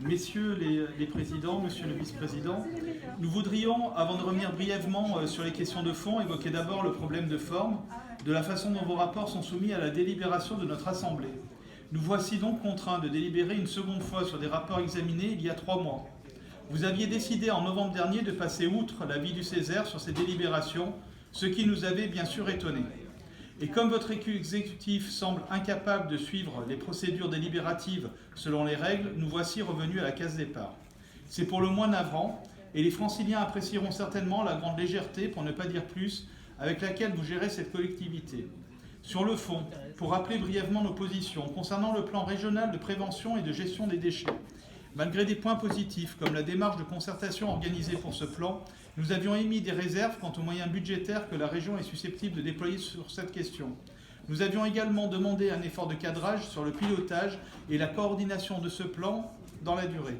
Messieurs les présidents, monsieur le vice-président, nous voudrions, avant de revenir brièvement sur les questions de fond, évoquer d'abord le problème de forme, de la façon dont vos rapports sont soumis à la délibération de notre Assemblée. Nous voici donc contraints de délibérer une seconde fois sur des rapports examinés il y a 3 mois. Vous aviez décidé en novembre dernier de passer outre l'avis du Césaire sur ces délibérations, ce qui nous avait bien sûr étonnés. Et comme votre exécutif semble incapable de suivre les procédures délibératives selon les règles, nous voici revenus à la case départ. C'est pour le moins navrant, et les Franciliens apprécieront certainement la grande légèreté, pour ne pas dire plus, avec laquelle vous gérez cette collectivité. Sur le fond, pour rappeler brièvement nos positions concernant le plan régional de prévention et de gestion des déchets, malgré des points positifs comme la démarche de concertation organisée pour ce plan, nous avions émis des réserves quant aux moyens budgétaires que la région est susceptible de déployer sur cette question. Nous avions également demandé un effort de cadrage sur le pilotage et la coordination de ce plan dans la durée.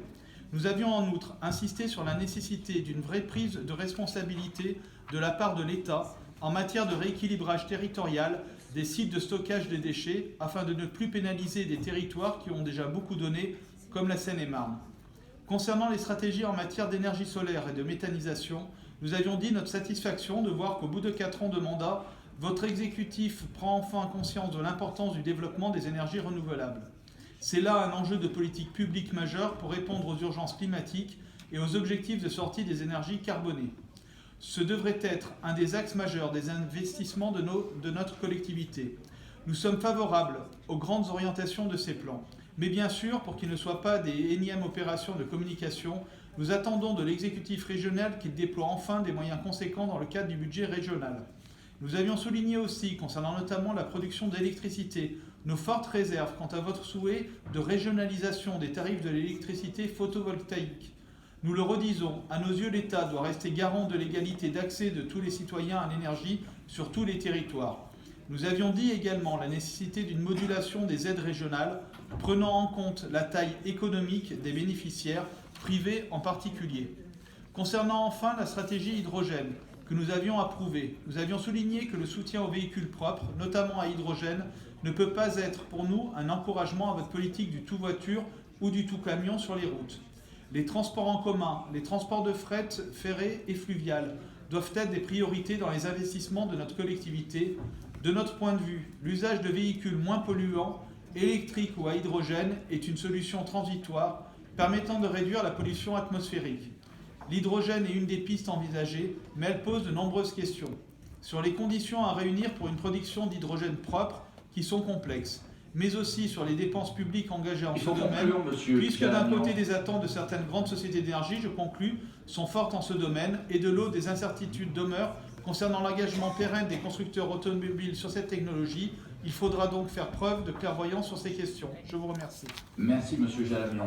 Nous avions en outre insisté sur la nécessité d'une vraie prise de responsabilité de la part de l'État en matière de rééquilibrage territorial des sites de stockage des déchets afin de ne plus pénaliser des territoires qui ont déjà beaucoup donné, comme la Seine-et-Marne. Concernant les stratégies en matière d'énergie solaire et de méthanisation, nous avions dit notre satisfaction de voir qu'au bout de 4 ans de mandat, votre exécutif prend enfin conscience de l'importance du développement des énergies renouvelables. C'est là un enjeu de politique publique majeur pour répondre aux urgences climatiques et aux objectifs de sortie des énergies carbonées. Ce devrait être un des axes majeurs des investissements de notre collectivité. Nous sommes favorables aux grandes orientations de ces plans. Mais bien sûr, pour qu'ils ne soient pas des énièmes opérations de communication, nous attendons de l'exécutif régional qu'il déploie enfin des moyens conséquents dans le cadre du budget régional. Nous avions souligné aussi, concernant notamment la production d'électricité, nos fortes réserves quant à votre souhait de régionalisation des tarifs de l'électricité photovoltaïque. Nous le redisons, à nos yeux, l'État doit rester garant de l'égalité d'accès de tous les citoyens à l'énergie sur tous les territoires. Nous avions dit également la nécessité d'une modulation des aides régionales, prenant en compte la taille économique des bénéficiaires, privés en particulier. Concernant enfin la stratégie hydrogène que nous avions approuvée, nous avions souligné que le soutien aux véhicules propres, notamment à hydrogène, ne peut pas être pour nous un encouragement à votre politique du tout-voiture ou du tout-camion sur les routes. Les transports en commun, les transports de fret ferré et fluvial doivent être des priorités dans les investissements de notre collectivité. De notre point de vue, l'usage de véhicules moins polluants, électriques ou à hydrogène, est une solution transitoire permettant de réduire la pollution atmosphérique. L'hydrogène est une des pistes envisagées, mais elle pose de nombreuses questions sur les conditions à réunir pour une production d'hydrogène propre qui sont complexes, mais aussi sur les dépenses publiques engagées en ce domaine, puisque d'un côté des attentes de certaines grandes sociétés d'énergie, je conclus, sont fortes en ce domaine, et de l'autre des incertitudes demeurent concernant l'engagement pérenne des constructeurs automobiles sur cette technologie. Il faudra donc faire preuve de clairvoyance sur ces questions. Je vous remercie. Merci, monsieur Jalamian.